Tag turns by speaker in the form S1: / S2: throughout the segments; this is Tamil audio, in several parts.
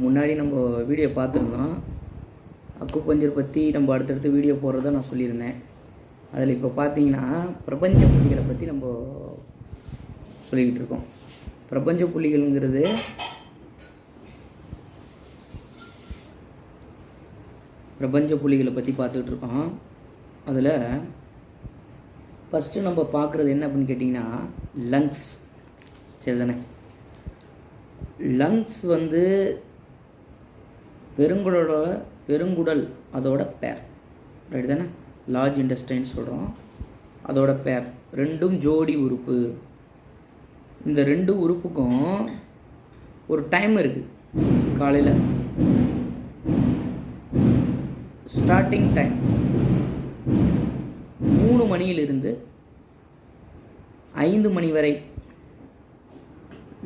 S1: முன்னாடி நம்ம வீடியோ பார்த்துருந்தோம். அக்குபஞ்சர் பற்றி நம்ம அடுத்தடுத்து வீடியோ போடுறத நான் சொல்லியிருந்தேன். அதில் இப்போ பார்த்தீங்கன்னா பிரபஞ்ச புள்ளிகளை பற்றி நம்ம சொல்லிக்கிட்டு இருக்கோம். பிரபஞ்ச புள்ளிகள்ங்கிறது பிரபஞ்ச புள்ளிகளை பற்றி பார்த்துக்கிட்டு இருக்கோம். அதில் ஃபஸ்ட்டு நம்ம பார்க்குறது என்ன அப்படின்னு கேட்டிங்கன்னா லங்ஸ். சரி தானே? லங்ஸ் வந்து பெருங்குடல் அதோட பேர், ரைட் தானே? லார்ஜ் இன்டெஸ்டைன்ஸ் சொல்கிறோம், அதோட பேர். ரெண்டும் ஜோடி உறுப்பு. இந்த ரெண்டு உறுப்புக்கும் ஒரு டைம் இருக்குது. காலையில் ஸ்டார்டிங் டைம் 3 மணியிலிருந்து 5 மணி வரை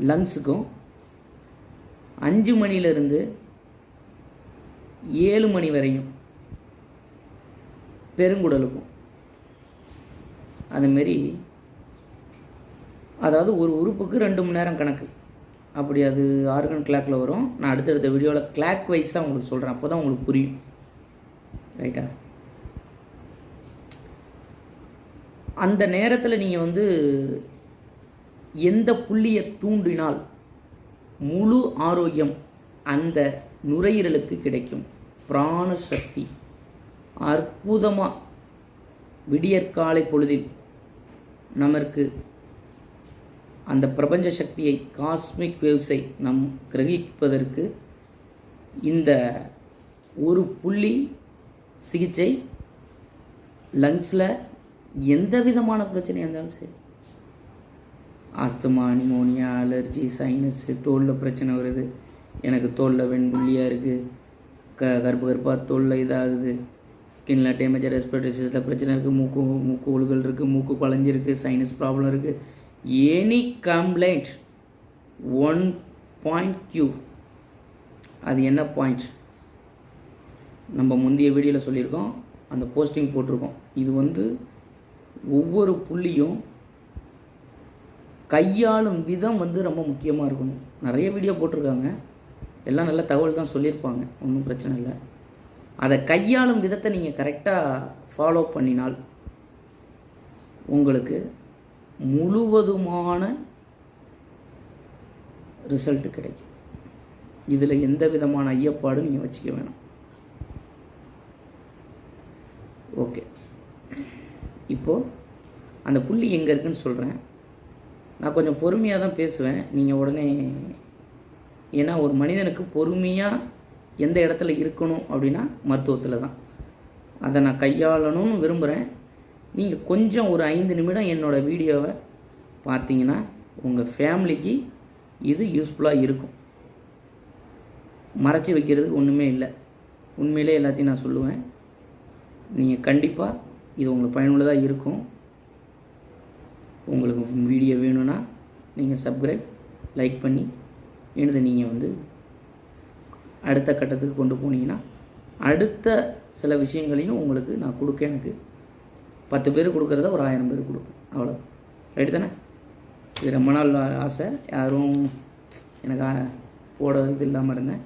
S1: லங்ஸுக்கும், 5 மணியிலிருந்து 7 மணி வரையும் பெருங்குடலுக்கும். அதுமாரி அதாவது ஒரு உறுப்புக்கு 2 மணி நேரம் கணக்கு. அப்படி அது ஆர்கன் கிளாக்கில் வரும். நான் அடுத்தடுத்த வீடியோவில் கிளாக் வைஸாக உங்களுக்கு சொல்கிறேன், அப்போ தான் உங்களுக்கு புரியும், ரைட்டா? அந்த நேரத்தில் நீங்கள் வந்து எந்த புள்ளியை தூண்டினால் முழு ஆரோக்கியம் அந்த நுரையீரலுக்கு கிடைக்கும். பிராண சக்தி அற்புதமாக விடியற்காலை பொழுதில் நமக்கு அந்த பிரபஞ்ச சக்தியை, காஸ்மிக் வேவ்ஸை நம் கிரகிப்பதற்கு இந்த ஒரு புள்ளி சிகிச்சை லங்ஸில் எந்த விதமான பிரச்சனையாக இருந்தாலும் சரி, ஆஸ்துமா, நிமோனியா, அலர்ஜி, சைனஸு, தோலில் பிரச்சனை வருது, எனக்கு தோலில் வெண்புள்ளியாக இருக்குது, கருப்பாக தோலில் இதாகுது, ஸ்கின்னில் டேமேஜ், ரெஸ்பிரேட்டரி சிஸ்டத்தில் பிரச்சனை இருக்குது, மூக்கு ஒழுகல் இருக்குது, மூக்கு குழஞ்சிருக்கு, சைனஸ் ப்ராப்ளம் இருக்குது, எனி கம்ப்ளைண்ட் 1 பாயிண்ட் க்யூர். அது என்ன பாயிண்ட் நம்ம முந்தைய வீடியோவில் சொல்லியிருக்கோம், அந்த போஸ்டிங் போட்டிருக்கோம். இது வந்து ஒவ்வொரு புள்ளியும் கையாளும் விதம் வந்து ரொம்ப முக்கியமாக இருக்கணும். நிறைய வீடியோ போட்டிருக்காங்க, எல்லாம் நல்ல தகவல் தான் சொல்லியிருப்பாங்க, ஒன்றும் பிரச்சனை இல்லை. அதை கையாளும் விதத்தை நீங்கள் கரெக்டாக ஃபாலோ பண்ணினால் உங்களுக்கு முழுவதுமான ரிசல்ட் கிடைக்கும். இதில் எந்த விதமான ஐயப்பாடும் நீங்கள் வச்சுக்க வேணாம். ஓகே, இப்போது அந்த புள்ளி எங்கே இருக்குதுன்னு சொல்கிறேன். நான் கொஞ்சம் பொறுமையாக தான் பேசுவேன், நீங்கள் உடனே, ஏன்னா ஒரு மனிதனுக்கு பொறுமையாக எந்த இடத்துல இருக்கணும் அப்படின்னா மருத்துவத்தில் தான். அதை நான் கையாளணும்னு விரும்புகிறேன். நீங்கள் கொஞ்சம் ஒரு 5 நிமிடம் என்னோடய வீடியோவை பார்த்தீங்கன்னா உங்கள் ஃபேமிலிக்கு இது யூஸ்ஃபுல்லாக இருக்கும். மறைச்சி வைக்கிறதுக்கு ஒன்றுமே இல்லை, உண்மையிலே எல்லாத்தையும் நான் சொல்லுவேன். நீங்கள் கண்டிப்பாக இது உங்களுக்கு பயனுள்ளதாக இருக்கும். உங்களுக்கு வீடியோ வேணும்னா நீங்கள் சப்ஸ்கிரைப், லைக் பண்ணி எனது நீங்கள் வந்து அடுத்த கட்டத்துக்கு கொண்டு போனீங்கன்னா அடுத்த சில விஷயங்களையும் உங்களுக்கு நான் கொடுக்க, எனக்கு 10 பேர் கொடுக்குறத ஒரு 1000 பேர் கொடுப்பேன், அவ்வளோ, ரைட்டு தானே? இது ரொம்ப நாள் ஆசை, யாரும் எனக்கு போட இது இல்லாமல் இருந்தேன்.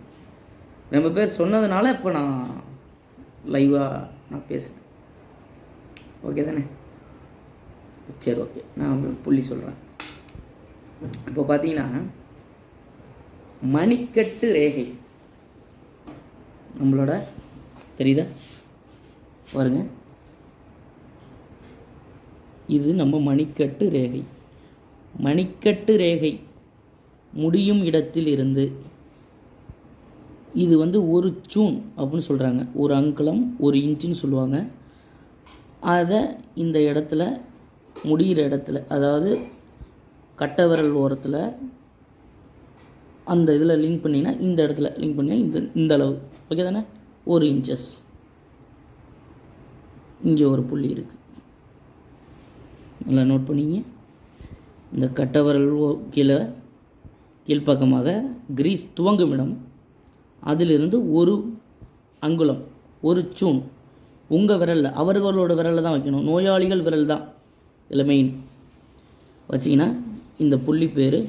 S1: ரொம்ப பேர் சொன்னதுனால இப்போ நான் லைவாக நான் பேசுகிறேன். ஓகே தானே? சரி, ஓகே, நான் புள்ளி சொல்கிறேன். இப்போ பார்த்தீங்கன்னா மணிக்கட்டு ரேகை நம்மளோட தெரியுதா பாருங்க, இது நம்ம மணிக்கட்டு ரேகை. மணிக்கட்டு ரேகை முடியும் இடத்தில் இருந்து இது வந்து ஒரு சூன் அப்படின்னு சொல்கிறாங்க, ஒரு அங்குலம் 1 இன்ச்சுன்னு சொல்லுவாங்க. அதை இந்த இடத்துல முடிகிற இடத்துல, அதாவது கட்டை விரல் ஓரத்தில் அந்த இதில் லிங்க் பண்ணிங்கன்னா, இந்த இடத்துல லிங்க் பண்ணிங்கன்னா இந்த அளவு, ஓகே தானே? 1 இன்ச்சஸ். இங்கே ஒரு புள்ளி இருக்குது, நல்லா நோட் பண்ணிங்க. இந்த கட்டை விரல் கீழ்ப்பக்கமாக கிரீஸ் துவங்கும் இடம், அதிலிருந்து 1 அங்குலம் 1 சூன் உங்கள் விரலில், அவர்களோட விரலில் தான் வைக்கணும். நோயாளிகள் விரல் தான் இதில் மெயின் வச்சிங்கன்னா இந்த புள்ளி பேர்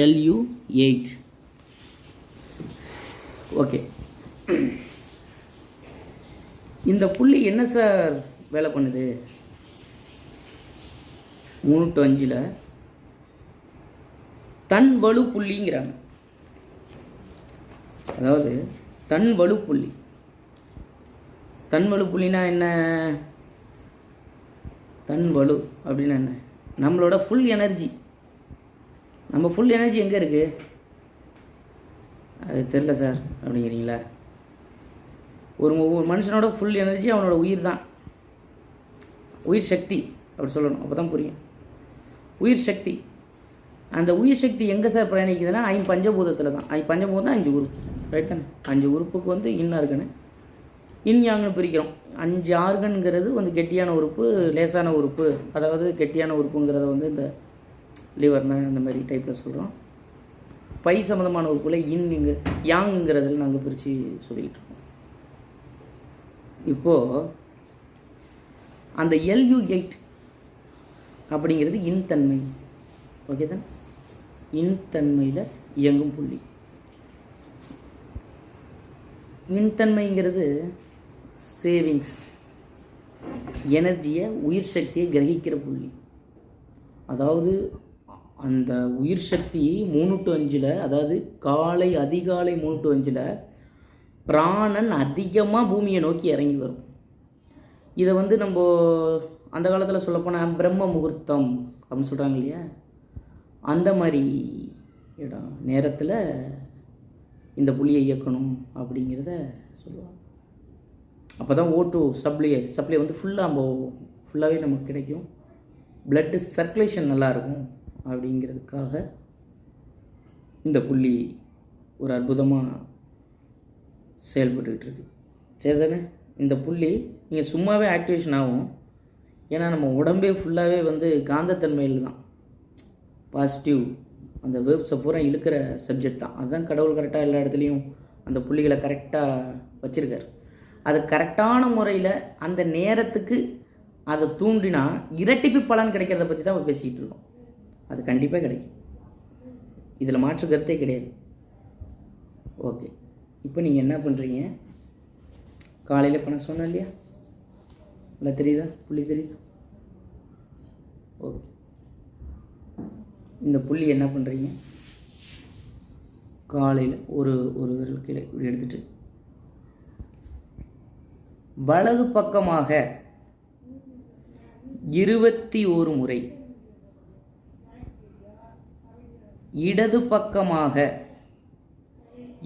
S1: LU8. ஓகே, இந்த புள்ளி என்ன சார் வேலை பண்ணுது? 3 to 5 தன் வலு புள்ளிங்கிறாங்க. அதாவது தன் வலு புள்ளி. தன் வலு புள்ளினா என்ன? தன் வலு அப்படின்னா என்ன? நம்மளோட ஃபுல் எனர்ஜி. நம்ம ஃபுல் எனர்ஜி எங்கே இருக்குது? அது தெரில சார் அப்படிங்கிறீங்களா? ஒரு மனுஷனோட ஃபுல் எனர்ஜி அவனோட உயிர் தான். உயிர் சக்தி அப்படி சொல்லணும், அப்போ தான் புரியும். உயிர் சக்தி. அந்த உயிர் சக்தி எங்கே சார் பிரயாணிக்குதுன்னா பஞ்சபூதத்தில் தான். பஞ்சபூதம் 5 உறுப்பு, ரைட் தானே? 5 உறுப்புக்கு வந்து ஆர்கனு, யாங்கன்னு பிரிக்கிறோம். 5 ஆர்கனுங்கிறது வந்து கெட்டியான உறுப்பு, லேசான உறுப்பு. அதாவது கெட்டியான உறுப்புங்கிறத வந்து இந்த லிவர்னா அந்த மாதிரி டைப்பில் சொல்கிறோம். பை சம்மந்தமான உறுப்புல யாங்குங்கிறதுல நாங்கள் பிரித்து சொல்லிக்கிட்டு இருக்கோம். இப்போது அந்த LU8 அப்படிங்கிறது இன்தன்மை. ஓகே தான்? இன்தன்மையில் இயங்கும் புள்ளி. இன்தன்மைங்கிறது சேவிங்ஸ், எனர்ஜியை, உயிர் சக்தியை கிரகிக்கிற புள்ளி. அதாவது அந்த உயிர் சக்தி 3 to 5, அதாவது அதிகாலை 3 to 5 பிராணன் அதிகமாக பூமியை நோக்கி இறங்கி வரும். இதை வந்து நம்ம அந்த காலத்தில் சொல்லப்போனால் பிரம்ம முகூர்த்தம் அப்படின்னு சொல்கிறாங்க இல்லையா? அந்த மாதிரி நேரத்தில் இந்த புள்ளியை இயக்கணும் அப்படிங்கிறத சொல்லுவாங்க. அப்போ தான் O2 சப்ளை வந்து ஃபுல்லாகவே நமக்கு கிடைக்கும். பிளட்டு சர்க்குலேஷன் நல்லாயிருக்கும் அப்படிங்கிறதுக்காக இந்த புள்ளி ஒரு அற்புதமாக செயல்பட்டுக்கிட்டு இருக்கு. சரி தானே? இந்த புள்ளி நீங்கள் சும்மாவே ஆக்டிவேஷன் ஆகும். ஏன்னா நம்ம உடம்பே ஃபுல்லாகவே வந்து காந்தத்தன்மையில் தான். பாசிட்டிவ் அந்த வேவ்ஸை பூரா இழுக்கிற சப்ஜெக்ட் தான். அதுதான் கடவுள் கரெக்டாக எல்லா இடத்துலையும் அந்த புள்ளிகளை கரெக்டாக வச்சுருக்கார். அது கரெக்டான முறையில் அந்த நேரத்துக்கு அதை தூண்டினா இரட்டிப்பு பலன் கிடைக்கிறத பற்றி தான் பேசிக்கிட்டு இருக்கோம். அது கண்டிப்பாக கிடைக்கும், இதில் மாற்று கருத்தே கிடையாது. ஓகே, இப்போ நீங்கள் என்ன பண்ணுறீங்க? காலையில் இப்போ நான் சொன்னேன் இல்லையா, இல்லை தெரியுதா? புள்ளி தெரியுதா? ஓகே, இந்த புள்ளி என்ன பண்ணுறீங்க? காலையில் ஒரு விரல் கீழே இப்படி எடுத்துகிட்டு வலது பக்கமாக 21 முறை, இடது பக்கமாக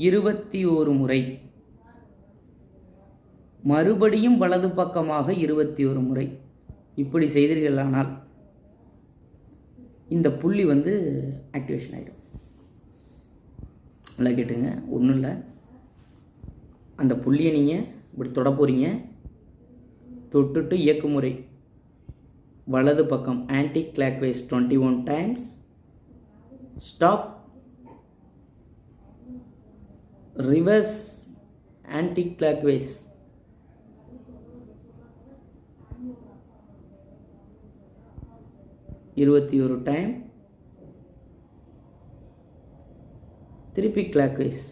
S1: 21 முறை, மறுபடியும் வலது பக்கமாக 21 முறை இப்படி செய்தீர்களானால் இந்த புள்ளி வந்து ஆக்டிவேஷன் ஆகிடும். நல்லா கேட்டுங்க, ஒன்றும் இல்லை. அந்த புள்ளியை நீங்கள் இப்படி தொட போகிறீங்க. தொட்டுட்டு இயக்குமுறை வலது பக்கம் anti clockwise 21 times, stop, reverse anti clockwise 21 time, திருப்பி கிளாக்வைஸ்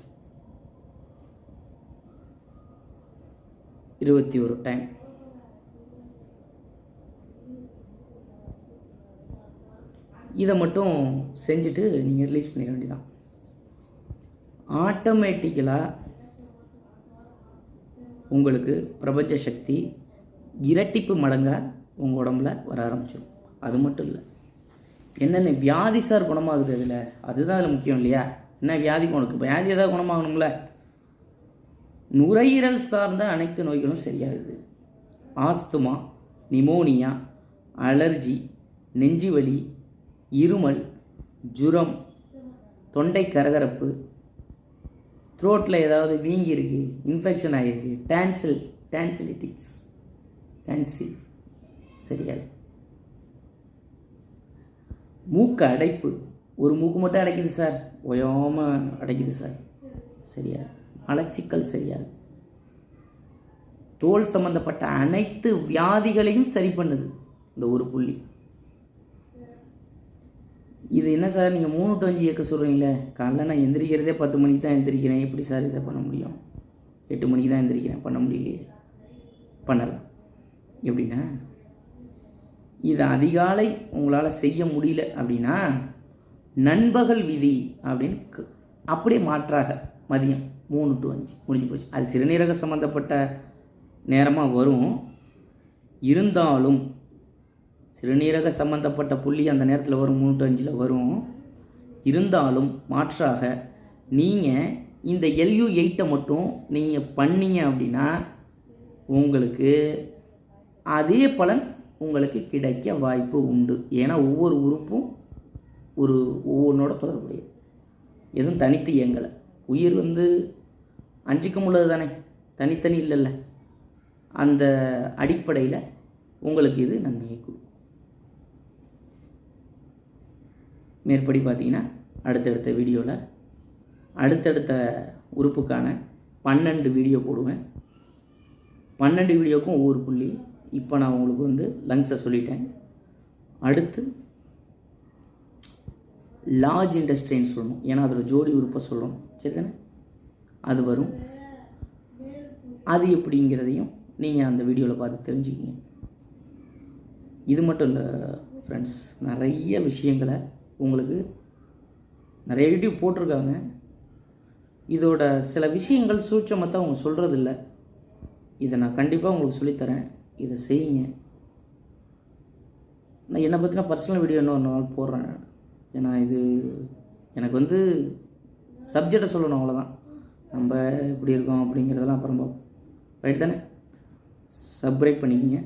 S1: 21 டைம். இதை மட்டும் செஞ்சுட்டு நீங்கள் ரிலீஸ் பண்ணிட வேண்டியதான். ஆட்டோமேட்டிக்கலாக உங்களுக்கு பிரபஞ்ச சக்தி இரட்டிப்பு மடங்காக உங்கள் உடம்புல வர ஆரம்பிச்சிடும். அது மட்டும் இல்லை, என்னென்ன வியாதி சார் குணமாகுது அதில், அதுதான் அதில் முக்கியம் இல்லையா? என்ன வியாதி உனக்கு வியாதி ஏதாவது குணமாகணும்ல? நுரையீரல் சார்ந்த அனைத்து நோய்களும் சரியாகுது. ஆஸ்துமா, நிமோனியா, அலர்ஜி, நெஞ்சு வலி, இருமல், ஜுரம், தொண்டை கரகரப்பு, த்ரோட்டில் ஏதாவது வீங்கியிருக்கு, இன்ஃபெக்ஷன் ஆகிருக்கு, டான்சிலிட்டிக்ஸ் சரியாது. மூக்கு அடைப்பு, ஒரு மூக்கு மட்டும் அடைக்குது சார், ஓயாமல் அடைக்குது சார், சரியாது. மலச்சிக்கல் சரியாது. தோல் சம்பந்தப்பட்ட அனைத்து வியாதிகளையும் சரி பண்ணுது இந்த ஒரு புள்ளி. இது என்ன சார் நீங்கள் 3 to 5 இயக்க சொல்கிறீங்களே, காலைல நான் எந்திரிக்கிறதே 10 மணிக்கு தான் எந்திரிக்கிறேன், எப்படி சார் இதை பண்ண முடியும்? 8 மணிக்கு தான் எந்திரிக்கிறேன், பண்ண முடியலையே. பண்ணலாம். எப்படின்னா, இதை அதிகாலை உங்களால் செய்ய முடியல அப்படின்னா நண்பகல் விதி அப்படின்னு அப்படியே மாற்றாக மதியம் 3 to 5 முடிஞ்சு போச்சு. அது சிறுநீரக சம்மந்தப்பட்ட நேரமாக வரும். இருந்தாலும் சிறுநீரக சம்மந்தப்பட்ட புள்ளி அந்த நேரத்தில் வரும், 3 to 5 வரும். இருந்தாலும் மாற்றாக நீங்கள் இந்த LU8 மட்டும் நீங்கள் பண்ணீங்க அப்படின்னா உங்களுக்கு அதே பலன் உங்களுக்கு கிடைக்க வாய்ப்பு உண்டு. ஏன்னா ஒவ்வொரு உறுப்பும் ஒவ்வொன்றோட தொடர்புடையது, எதுவும் தனித்து இயங்கலை. உயிர் 5க்கும் உள்ளது தானே, தனித்தனி இல்லைல்ல. அந்த அடிப்படையில் உங்களுக்கு இது நன்மையை கொடுக்கும். மேற்படி பார்த்தீங்கன்னா அடுத்தடுத்த வீடியோவில் அடுத்தடுத்த உறுப்புக்கான 12 வீடியோ போடுவேன். 12 வீடியோக்கும் ஒவ்வொரு புள்ளி. இப்போ நான் உங்களுக்கு லங்ஸை சொல்லிட்டேன். அடுத்து லார்ஜ் இன்டெஸ்டைன் சொல்லணும், ஏன்னா அதில் ஜோடி உறுப்பை சொல்லணும், சரி தானே? அது வரும். அது எப்படிங்கிறதையும் நீங்கள் அந்த வீடியோவில் பார்த்து தெரிஞ்சுக்கிங்க. இது மட்டும் இல்லை ஃப்ரெண்ட்ஸ், நிறைய விஷயங்களை உங்களுக்கு நிறைய யூடியூப் போட்டிருக்காங்க. இதோட சில விஷயங்கள் சூட்சமத்தை அவங்க சொல்கிறதில்ல. இதை நான் கண்டிப்பாக உங்களுக்கு சொல்லித்தரேன், இதை செய்யுங்க. நான் என்னை பற்றின பர்சனல் வீடியோ இன்னொரு நாள் போடுறேன். ஏன்னா இது எனக்கு சப்ஜெக்டை சொல்லணும், அவ்வளோதான். நம்ம எப்படி இருக்கோம் அப்படிங்கிறதெல்லாம் அப்புறம் பார்ப்போம், ரைட் தானே? சப்ஸ்கிரைப் பண்ணிக்கங்க.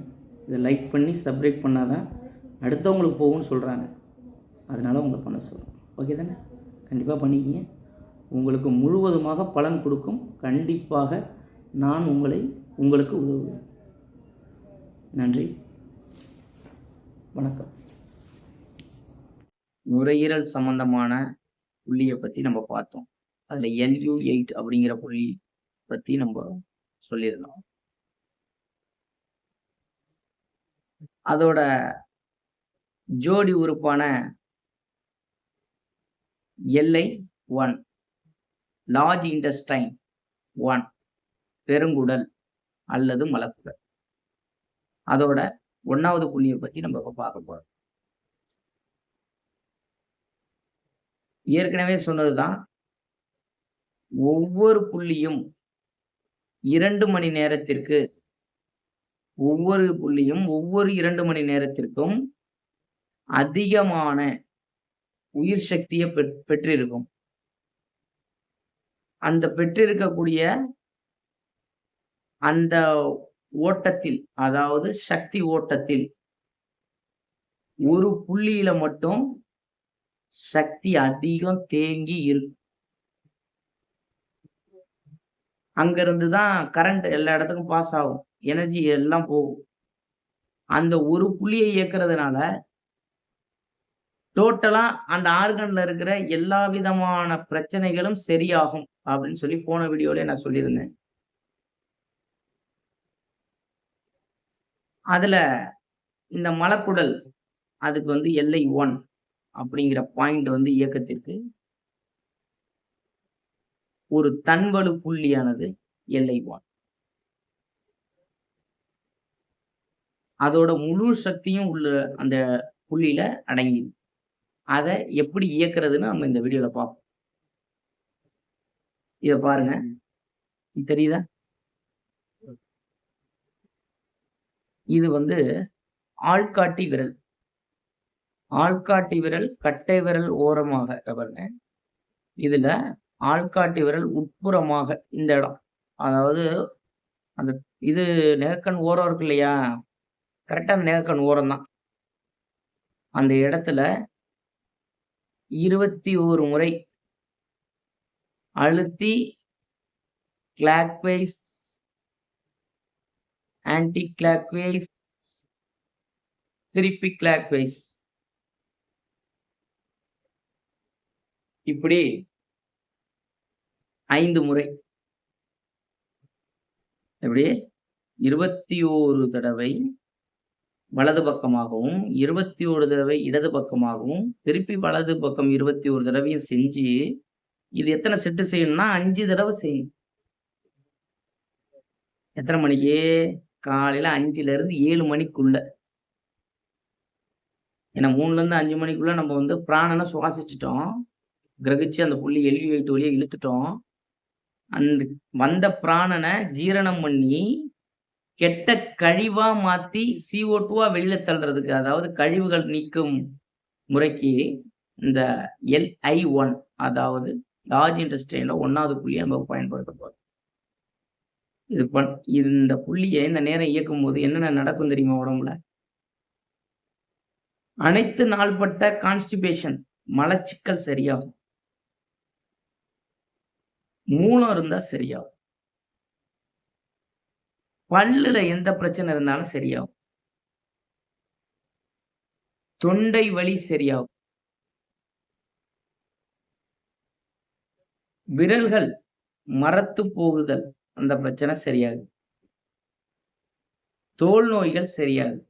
S1: இதை லைக் பண்ணி சப்ஸ்கிரைப் பண்ணால் தான் அடுத்தவங்களுக்கு போகும்னு சொல்கிறாங்க, அதனால் உங்களை பண்ண சொல்கிறேன், ஓகே தானே? கண்டிப்பாக பண்ணிக்கிங்க. உங்களுக்கு முழுவதுமாக பலன் கொடுக்கும். கண்டிப்பாக நான் உங்களுக்கு உதவுவேன். நன்றி, வணக்கம். நுரையீரல் சம்பந்தமான புள்ளியை பற்றி நம்ம பார்த்தோம். அதில் LU8 அப்படிங்கிற புள்ளி பற்றி நம்ம சொல்லியிருந்தோம். அதோட ஜோடி உறுப்பான LI1 லார்ஜ் இன்டெஸ்டைன் 1 பெருங்குடல் அல்லது மலக்குடல், அதோட 1வது புள்ளியை பற்றி நம்ம இப்போ பார்க்க போகிறோம். ஏற்கனவே சொன்னதுதான், ஒவ்வொரு புள்ளியும் 2 மணி நேரத்திற்கு ஒவ்வொரு 2 மணி நேரத்திற்கும் அதிகமான உயிர் சக்தியை பெற்றிருக்கும். அந்த பெற்றிருக்கக்கூடிய அந்த ஓட்டத்தில், அதாவது சக்தி ஓட்டத்தில், ஒரு புள்ளியில மட்டும் சக்தி அதிகம் தேங்கி இருக்கு. அங்கிருந்து தான் கரண்ட் எல்லா இடத்துக்கும் பாஸ் ஆகும், எனர்ஜி எல்லாம் போகும். அந்த ஒரு புள்ளியை இயக்குறதுனால டோட்டலா அந்த ஆர்கன்ல இருக்கிற எல்லா விதமான பிரச்சனைகளும் சரியாகும் அப்படின்னு சொல்லி போன வீடியோல நான் சொல்லியிருந்தேன். அதுல இந்த மலக்குடல் அதுக்கு LI1 அப்படிங்கிற பாயிண்ட் இயக்கத்திற்கு ஒரு தன்வலு புள்ளியானது LI1. அதோட முழு சக்தியும் உள்ள அந்த புள்ளியில அடங்கிது. அதை எப்படி இயக்குறதுன்னு நம்ம இந்த வீடியோல பார்ப்போம். இத பாருங்க, தெரியுதா? இது ஆள்காட்டி விரல். ஆள்காட்டி விரல் கட்டை விரல் ஓரமாக பாருங்க. இதுல ஆள்காட்டி விரல் உட்புறமாக இந்த இடம், அதாவது அந்த இது நெகக்கண் ஓரம் இருக்கு இல்லையா, கரெக்டா அந்த நெகக்கண் ஓரம் தான். அந்த இடத்துல 21 முறை அழுத்தி clockwise, anticlockwise, திருப்பி கிளாக் வைஸ், இப்படி 5 முறை, இப்படி 21 தடவை வலது பக்கமாகவும், 21 தடவை இடது பக்கமாகவும், திருப்பி வலது பக்கம் 21 தடவையும் செஞ்சு, இது எத்தன செட்டு செய்யணும்னா 5 தடவ செய்யணும். எத்தன மணிக்கு? காலையில 5லிருந்து 7 மணிக்குள்ள. ஏன்னா 3லேருந்து 5 மணிக்குள்ள நம்ம வந்து பிராணன சுவாசிச்சுட்டோம். கிரகிச்சு அந்த புள்ளி LV8 வழியா இழுத்துட்டோம். அந்த வந்த பிராணன ஜீரணம் பண்ணி, கெட்ட கழிவா மாத்தி CO2வா வெளில தள்றதுக்கு, அதாவது கழிவுகள் நீக்கும் முறைக்கு இந்த LI1 அதாவது லார்ஜ் இன்டெஸ்டைன்ல 1வது புள்ளிய நம்ம பயன்படுத்த போறோம். இந்த புள்ளிய இந்த நேரம் இயக்கும்போது என்னென்ன நடக்கும் தெரியுமா உடம்புல? அனைத்து நாள்பட்ட கான்ஸ்டிபேஷன் மலச்சிக்கல் சரியாகும். மூலம் இருந்தா சரியாகும். பல்லுல எந்த பிரச்சனை இருந்தாலும் சரியாகும். தொண்டை வலி சரியாகும். விரல்கள் மரத்து போகுதல் அந்த பிரச்சனை சரியாகும். தோல் நோய்கள் சரியாகும்.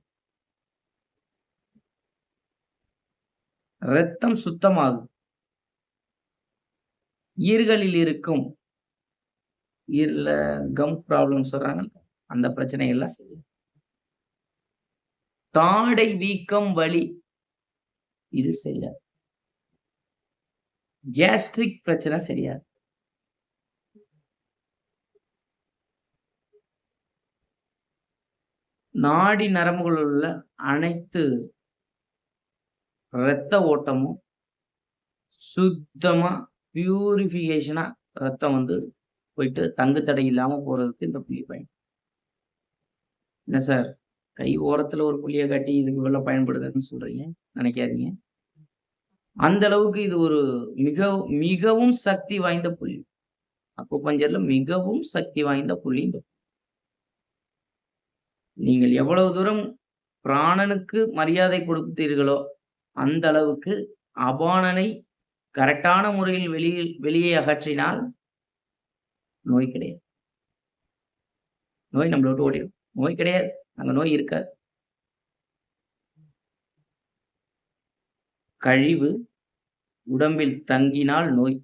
S1: இரத்தம் சுத்தமாகும். ஈறுகளில் இருக்கும் ஈரல கம் ப்ராப்ளம் சொல்றாங்கல்ல, அந்த பிரச்சனை எல்லாம் சரியாகும். தாடை வீக்கம் வலி இது சரியாகும். கேஸ்ட்ரிக் பிரச்சனை சரியாகும். நாடி நரம்புகளில் உள்ள அனைத்து இரத்த ஓட்டமும் சுத்தமா பியூரிஃபிகேஷனா ரத்தம் வந்து போயிட்டு தங்கு தடை இல்லாம போறதுக்கு இந்த புள்ளி பயன். என்ன சார், கை ஓரத்துல ஒரு புள்ளிய காட்டி இதுக்கு இவ்வளோ பயன்படுதுன்னு சொல்றீங்க? நினைக்காதீங்க. அந்த அளவுக்கு இது ஒரு மிகவும் சக்தி வாய்ந்த புள்ளி. அக்குபஞ்சர்ல மிகவும் சக்தி வாய்ந்த புள்ளி இந்த. நீங்கள் எவ்வளவு தூரம் பிராணனுக்கு மரியாதை கொடுத்தீர்களோ, அந்த அளவுக்கு அபானனை கரெக்டான முறையில் வெளியே அகற்றினால் நோய் கிடையாது. நோய் நம்மள விட்டு ஓடிடும். நோய் கிடையாது. அங்க நோய் இருக்காது. கழிவு உடம்பில் தங்கினால் நோய்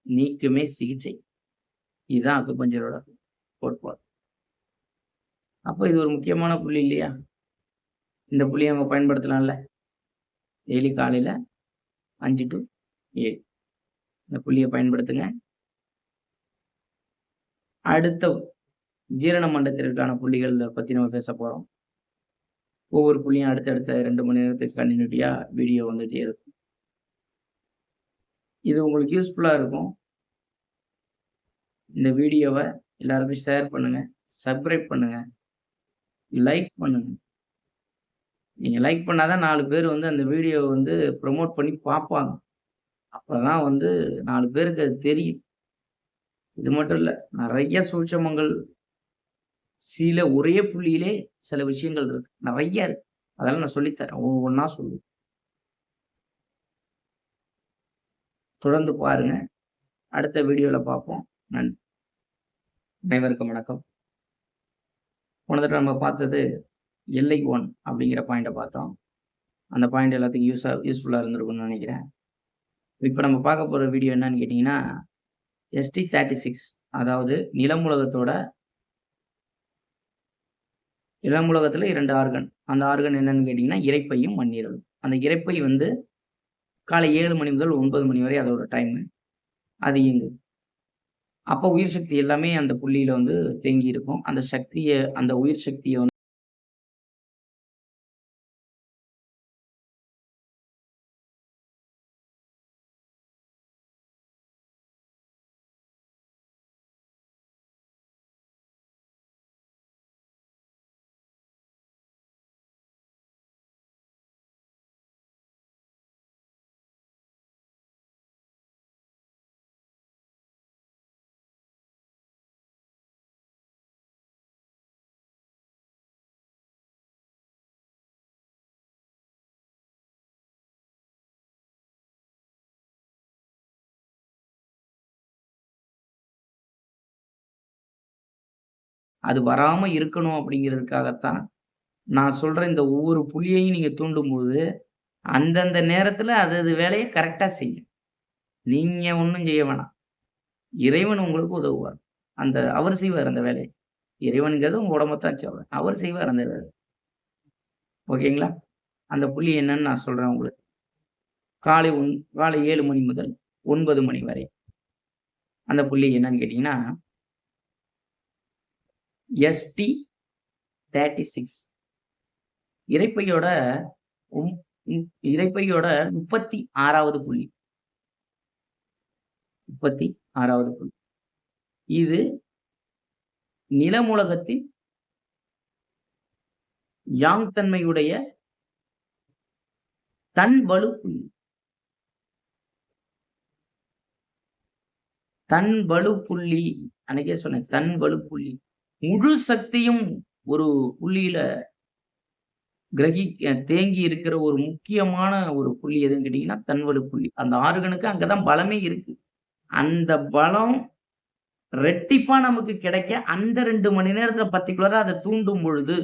S1: நீக்குமே சிகிச்சை. இதுதான் அக்குபஞ்சரோட கோட்பாடு. அப்ப இது ஒரு முக்கியமான புள்ளி இல்லையா? இந்த புள்ளிய நம்ம பயன்படுத்தலாம்ல. டெய்லி காலையில 5 to 7 இந்த புள்ளிய பயன்படுத்துங்க. அடுத்த ஜீரண மண்டலத்திற்கான புள்ளிகள் பத்தி நம்ம பேச போறோம். ஒவ்வொரு புள்ளியும் அடுத்தடுத்த 2 மணி நேரத்துக்கு கன்டினியூட்டியா வீடியோ வந்துட்டே இருக்கும். இது உங்களுக்கு யூஸ்ஃபுல்லா இருக்கும். இந்த வீடியோவ எல்லாருக்கும் ஷேர் பண்ணுங்க, சப்ஸ்கிரைப் பண்ணுங்க, லைக் பண்ணுங்க. நீங்க லைக் பண்ணாதான் 4 பேர் வந்து அந்த வீடியோவ வந்து ப்ரமோட் பண்ணி பார்ப்பாங்க. அப்பதான் வந்து 4 பேருக்கு அது தெரியும். இது மட்டும் இல்ல, நெறைய சூட்சமங்கள் ஒரே புள்ளியிலே சில விஷயங்கள் இருக்கு. நெறைய இருக்கு. அதெல்லாம் நான் சொல்லித் தரேன். ஒவ்வொன்னா சொல்லுவேன். தொடர்ந்து பாருங்க. அடுத்த வீடியோல பார்ப்போம். நன்றி. அனைவருக்கும் வணக்கம். போன தடவ நம்ம பார்த்தது LI1 அப்படிங்கிற பாயிண்ட்ட பார்த்தோம். அந்த பாயிண்ட் எல்லாத்துக்கும் யூஸ்ஃபுல்லா இருந்திருக்கும்னு நினைக்கிறேன். இப்ப நம்ம பார்க்க போற வீடியோ என்னன்னு கேட்டீங்கன்னா, ST36 அதாவது நிலமுலகத்துல 2 ஆர்கன். அந்த ஆர்கன் என்னன்னு கேட்டீங்கன்னா, இரைப்பையும், மண்ணீரலும். அந்த இரைப்பை வந்து காலை 7 மணி முதல் 9 மணி வரை அதோட டைமு. அது இயங்குது. அப்போ உயிர் சக்தி எல்லாமே அந்த புள்ளியில வந்து தேங்கி இருக்கும். அந்த உயிர் சக்திய வந்து அது வராம இருக்கணும் அப்படிங்கிறதுக்காகத்தான் நான் சொல்ற இந்த ஒவ்வொரு புள்ளியையும் நீங்க தூண்டும்போது, அந்தந்த நேரத்துல அது வேலைய கரெக்ட்டா செய்யும். நீங்க ஒண்ணும் செய்ய வேணாம். இறைவன் உங்களுக்கு உதவுவார். அவர் செய்வார் அந்த வேலைய. இறைவன்ங்கிறது உங்க உடம்ப தான் சொல்றேன். அவர் செய்வார் அந்த வேலைய. ஓகேங்களா? அந்த புள்ளி என்னன்னு நான் சொல்றேன் உங்களுக்கு. காலை 7 மணி முதல் 9 மணி வரை. அந்த புள்ளி என்னன்னு கேட்டீங்கன்னா, ST 36 இரைப்பையோட உம் ம் இரைப்பையோட 36வது புள்ளி. 36வது புள்ளி. இது நிலமுலகத்தின் யாங் தன்மையுடைய தன்வலு புள்ளி. தன்வலு புள்ளி. அன்னைக்கே சொன்னேன். தன்வலு புள்ளி. முழு சக்தியும் ஒரு புள்ளியில தேங்கி இருக்கிற ஒரு முக்கியமான ஒரு புள்ளி எதுன்னு கேட்டீங்கன்னா, தன்வலு புள்ளி. அந்த ஆர்கனுக்கு அங்க தான் பலமே இருக்கு. அந்த பலம் ரெட்டிப்பா நமக்கு கிடைக்க அந்த 2 மணி நேரத்துல பர்ட்டிகுலரா அத தூண்டும் பொழுது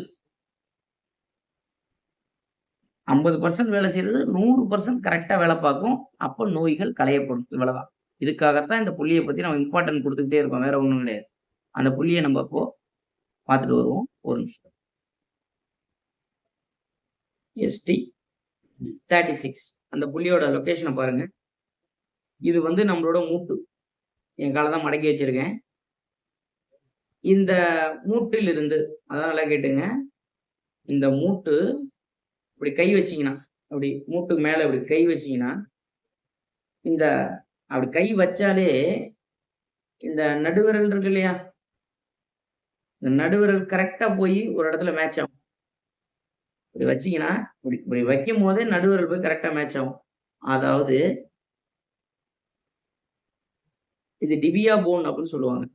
S1: 50% வேலை செய்றது 100% கரெக்ட்டா வேலை பார்க்கும். அப்ப நோய்கள் களையப்படும். இவ்வளவுதான். இதுக்காகத்தான் இந்த புள்ளிய பத்தி நம்ம இம்பார்ட்டன்ட் குடுத்துக்கிட்டே இருக்கோம். வேற ஒண்ணும் கிடையாது. அந்த புள்ளிய நம்ம இப்போ பார்த்துட்டு வருவோம். ஒரு நிமிஷம். ST 36 அந்த புள்ளியோட லொகேஷன பாருங்க. இது வந்து நம்மளோட மூட்டு. என் கால தான் மடக்கி வச்சிருக்கேன். இந்த மூட்டிலிருந்து அதான் நல்லா கேட்டுங்க. இந்த மூட்டு இப்படி கை வச்சீங்கன்னா, அப்படி மூட்டுக்கு மேல இப்படி கை வச்சீங்கன்னா, இந்த அப்படி கை வச்சாலே இந்த நடுவிரல் இருக்கு இல்லையா? இந்த நடுவிரல் கரெக்ட்டா போய் ஒரு இடத்துல மேட்ச் ஆகும். இப்படி வச்சீங்கன்னா, இப்படி இப்படி வைக்கும்போதே நடுவிரல் போய் கரெக்ட்டா மேட்ச் ஆகும். அதாவது இது டிபியா போன் அப்படின்னு சொல்லுவாங்க.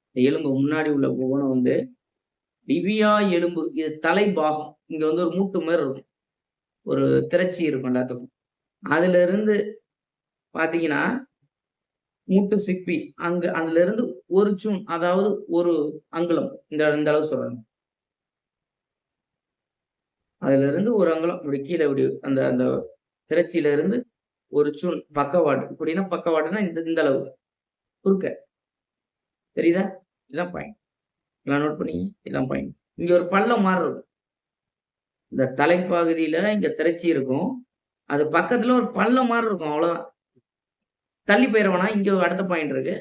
S1: இந்த எலும்பு முன்னாடி உள்ள போன வந்து டிபியா எலும்பு. இது தலை பாகம். இங்க வந்து ஒரு மூட்டு மாரி இருக்கும். ஒரு திரட்சி இருக்கும் எல்லாத்துக்கும். அதிலிருந்து பார்த்தீங்கன்னா, மூட்டு சிப்பி அதிலிருந்து ஒரு அதாவது ஒரு அங்குலம். இந்த அளவு சொல்றேன். அதிலிருந்து ஒரு அங்குலம் இப்படி கீழ இப்படி அந்த அந்த திரட்சியில இருந்து ஒரு பக்கவாட்டு. இப்படின்னா பக்கவாட்டுன்னா இந்த அளவு. குறுக்க. தெரியுதா? இதான் பாயிண்ட். எல்லாம் நோட் பண்ணீங்க? இதான் பாயிண்ட். இங்க ஒரு பள்ளம் மாரி இருக்கும். இந்த தலைப்பகுதியில இங்க திரட்சி இருக்கும். அது பக்கத்துல ஒரு பள்ளம் மாரி இருக்கும். அவ்வளோதான். தள்ளி போயிற வேணாம். இங்க அடுத்த பாயிண்ட் இருக்கு.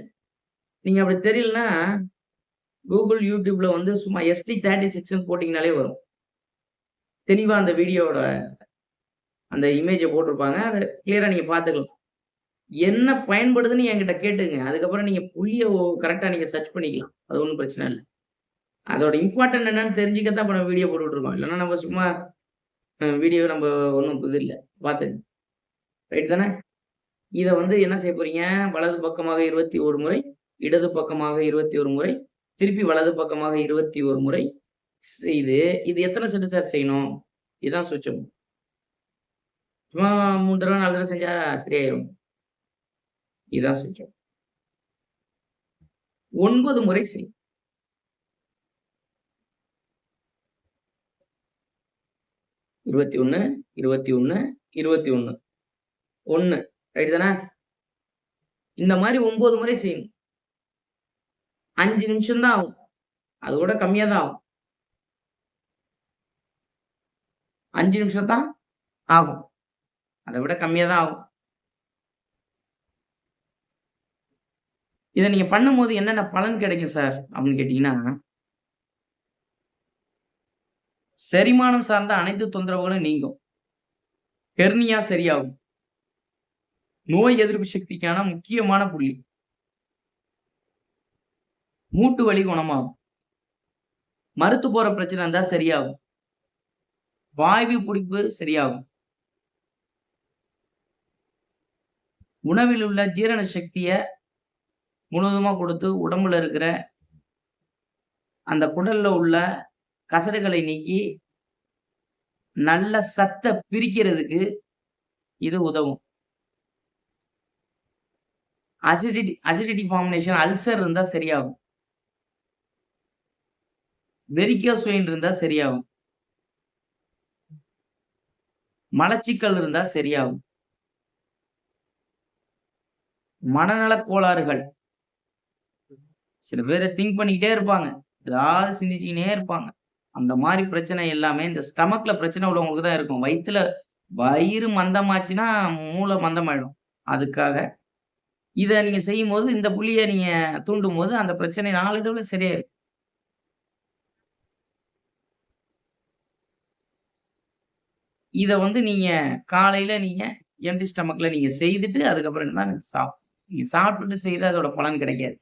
S1: நீங்க அப்படி தெரியலன்னா, Google, YouTubeல வந்து சும்மா ST36ன்னு போட்டீங்கன்னாலே வரும். தெளிவா அந்த வீடியோவோட அந்த இமேஜ போட்டிருப்பாங்க. அத கிளியரா நீங்க பார்த்துக்கலாம். என்ன பயன்படுதுன்னு என்கிட்ட கேட்டுங்க. அதுக்கப்புறம் நீங்க புள்ளிய கரெக்ட்டா நீங்க சர்ச் பண்ணிக்கலாம். அது ஒண்ணும் பிரச்சனை இல்ல. அதோட இம்பார்ட்டன்ட் என்னன்னு தெரிஞ்சுக்க தான் இப்ப நம்ம வீடியோ போட்டுட்டு இருக்கோம். இல்லன்னா நம்ம சும்மா வீடியோ நம்ம ஒண்ணும் இது இல்ல. பார்த்துங்க. ரைட் தானே? இத வந்து என்ன செய்ய போறீங்க? வலது பக்கமாக 21 முறை, இடது பக்கமாக 21 முறை, திருப்பி வலது பக்கமாக 21 முறை செய்து, இது எத்தன செட்டு சார் செய்யணும்? இதான் சூட்சமம். சும்மா 3 தடவ 4 தடவ செஞ்சா சரியாயிரும். இதான் சூட்சமம். 9 முறை செய். 21, 21, 21. 1 ரைட் தானே? இந்த மாரி 9 முறை செய்யணும். 5 நிமிஷம் தான் ஆகும். அது கூட கம்மியா தான் ஆகும். 5 நிமிஷம் தான் ஆகும். அத விட கம்மியா தான் ஆகும். இத நீங்க பண்ணும்போது என்னென்ன பலன் கிடைக்கும் சார்? அப்படின்னு கேட்டீங்கன்னா, செரிமானம் சார்ந்த அனைத்து தொந்தரவுகளும் நீங்கும். ஹெர்னியா சரியாகும். நோய் எதிர்ப்பு சக்திக்கான முக்கியமான புள்ளி. மூட்டு வலி குணமாகும். மரத்து போற பிரச்சனை இருந்தா சரியாகும். வாய்வு பிடிப்பு சரியாகும். உணவில் உள்ள ஜீரண சக்திய முழுவதுமா கொடுத்து உடம்புல இருக்கிற அந்த குடல்ல உள்ள கசடுகளை நீக்கி நல்ல சத்த பிரிக்கிறதுக்கு இது உதவும். அசிடிட்டி ஃபார்மேஷன் அல்சர் இருந்தா சரியாகும். வெரிகோஸ் வெயின் இருந்தா சரியாகும். மலச்சிக்கல் இருந்தா சரியாகும். மனநலக் கோளாறுகள். சில பேரு திங்க் பண்ணிக்கிட்டே இருப்பாங்க. ஏதாவது சிந்திச்சுக்கினே இருப்பாங்க. அந்த மாரி பிரச்சனை எல்லாமே இந்த ஸ்டமக்ல பிரச்சனை உள்ளவங்களுக்கு தான் இருக்கும். வயிறு மந்தமாச்சுன்னா, மூளை மந்தமாயிடும். அதுக்காக இத நீங்க செய்யும்போது, இந்த புள்ளிய நீங்க தூண்டும்போது, அந்த பிரச்சனை நாளடைவுல சரியாயிரும். இத வந்து நீங்க காலையில நீங்க எம்ப்டி ஸ்டமக்ல நீங்க செய்துட்டு, அதுக்கப்புறம் தான் நீங்க சாப்பிட்டுட்டு செய்தா அதோட பலன் கிடைக்காது.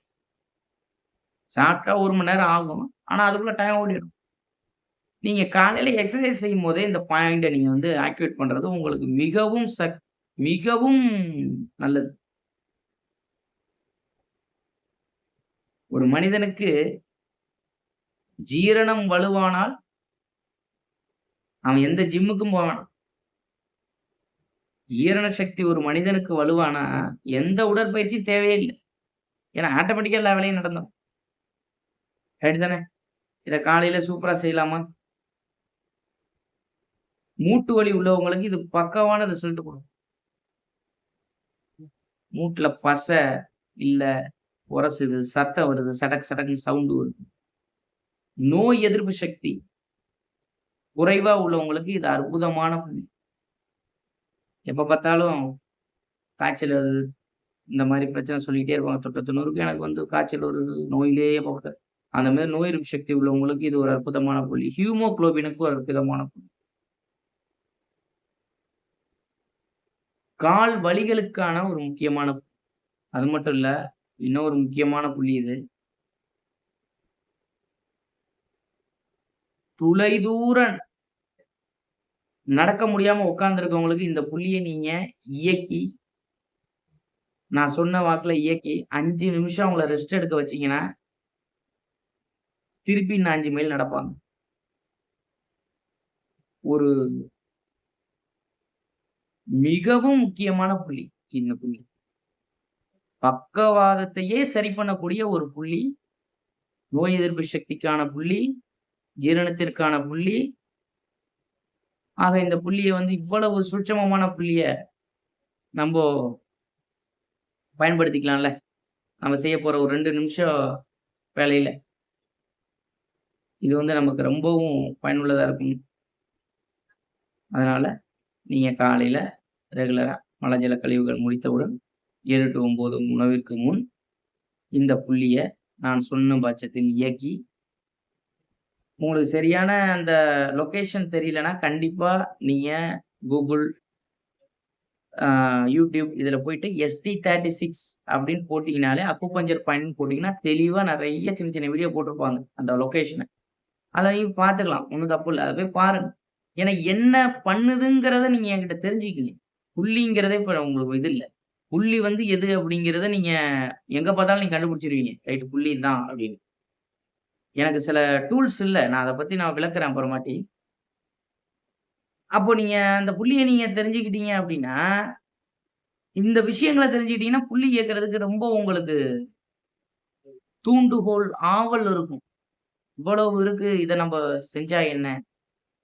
S1: சாப்பிட்டா 1 மணி நேரம் ஆகும். ஆனா, அதுக்குள்ள டைம் ஓடிடும். நீங்க காலையில எக்ஸர்சைஸ் செய்யும்போதே இந்த பாயிண்ட்ட நீங்க வந்து ஆக்டிவேட் பண்றது உங்களுக்கு மிகவும் நல்லது. ஒரு மனிதனுக்கு ஜீரணம் வலுவானால், அவன் எந்த ஜிம்முக்கும் போ வேணாம். ஜீரண சக்தி ஒரு மனிதனுக்கு வலுவானா, எந்த உடற்பயிற்சியும் தேவையே இல்ல. ஏன்னா ஆட்டோமேட்டிக்கா எல்லா வேலையும் நடந்துரும். ரைட் தானே? இத காலையில சூப்பரா செய்யலாமா? மூட்டு வலி உள்ளவங்களுக்கு இது பக்காவான ரிசல்ட் குடுக்கும். மூட்டுல பசை, இல்ல உரசுது, சத்தம் வருது, சடக் சடக்குன்னு சவுண்ட் வருது. நோய் எதிர்ப்பு சக்தி குறைவா உள்ளவங்களுக்கு இது அற்புதமான எப்ப பார்த்தாலும் காய்ச்சல் வருது, இந்த மாரி பிரச்சனை சொல்லிட்டே இருப்பாங்க. தொட்ட தொண்ணூறுக்கு எனக்கு வந்து காய்ச்சல் வருது, நோயிலேயே எப்ப பார்த்தாலும் அந்த மாரி நோய் எதிர்ப்பு சக்தி உள்ளவங்களுக்கு இது ஒரு அற்புதமான புள்ளி. ஹீமோகுளோபினுக்கு ஒரு அற்புதமான புள்ளி. கால் வலிகளுக்கான ஒரு முக்கியமான அது மட்டும் இல்ல, இன்னொரு முக்கியமான புள்ளி இது. தொலைதூர நடக்க முடியாம உட்கார்ந்திருக்கவங்களுக்கு இந்த புள்ளிய நீங்க இயக்கி, நான் சொன்ன வாக்குல இயக்கி 5 நிமிஷம் அவங்கள ரெஸ்ட் எடுக்க வச்சீங்கன்னா, திருப்பி இன்னும் 5 மைல் நடப்பாங்க. ஒரு மிகவும் முக்கியமான புள்ளி. இந்த புள்ளி. பக்கவாதத்தையே சரி பண்ணக்கூடிய ஒரு புள்ளி. நோய் எதிர்ப்பு சக்திக்கான புள்ளி, ஜீரணத்திற்கான புள்ளி. ஆக இந்த புள்ளிய வந்து இவ்வளவு சூட்சமமான புள்ளிய நம்போ பயன்படுத்திக்கலாம்ல. நம்ம செய்யப்போற ஒரு 2 நிமிஷம் வேலையில. இது வந்து நமக்கு ரொம்பவும் பயனுள்ளதா இருக்கும். அதனால நீங்க காலையில ரெகுலரா மலஜல கழிவுகள் முடித்தவுடன் 7 டூ 9 உணவிற்கு முன் இந்த புள்ளிய நான் சொன்ன பட்சத்தில் இயக்கி, உங்களுக்கு சரியான அந்த லொகேஷன் தெரியலன்னா, கண்டிப்பா நீங்க Google, YouTube இதுல போயிட்டு ST36 அப்படின்னு போட்டீங்கனாலே, அக்குபஞ்சர் பாயிண்ட்ன்னு போட்டீங்கன்னா, தெளிவா நெறைய சின்ன சின்ன வீடியோ போட்டிருப்பாங்க. அந்த லொகேஷன. அத நீங்க பார்த்துக்கலாம். ஒண்ணும் தப்பு இல்ல. அத போய் பாருங்க. ஏன்னா என்ன பண்ணுதுங்கிறத நீங்க என்கிட்ட தெரிஞ்சுக்கங்க. புள்ளிங்கிறதே இப்ப உங்களுக்கு இது இல்ல. புள்ளி வந்து எது அப்படிங்கிறத நீங்க எங்க பார்த்தாலும் நீங்க கண்டுபிடிச்சுருவீங்க. ரைட் புள்ளி இதான் அப்படின்னு. எனக்கு சில டூல்ஸ் இல்ல. நான் அத பத்தி நான் விளக்குறேன் அப்புறமாட்டி. அப்போ நீங்க அந்த புள்ளிய நீங்க தெரிஞ்சுக்கிட்டீங்க அப்படின்னா, இந்த விஷயங்கள தெரிஞ்சுக்கிட்டீங்கன்னா, புள்ளி இயக்குறதுக்கு ரொம்ப உங்களுக்கு தூண்டுகோல், ஆவல் இருக்கும். இவ்வளவு இருக்கு. இத நம்ப செஞ்சா என்ன?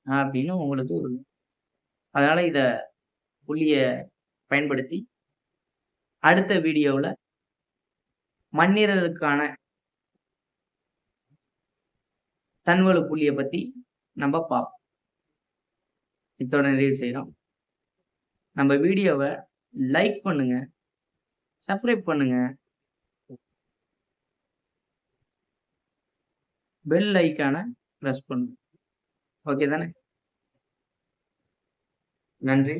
S1: அப்படின்னு உங்களுக்கு ஒரு அதனால இத புள்ளிய பயன்படுத்தி, அடுத்த வீடியோவுல மண்ணீரலுக்கான தன்வலு புள்ளிய பத்தி நம்ப பார்ப்போம். இத்தோட நிறைவு செய்றோம். நம்ம வீடியோவ லைக் பண்ணுங்க, சப்ஸ்கிரைப் பண்ணுங்க, பெல் ஐகான பிரஸ் பண்ணுங்க. ஓகே தானே? நன்றி.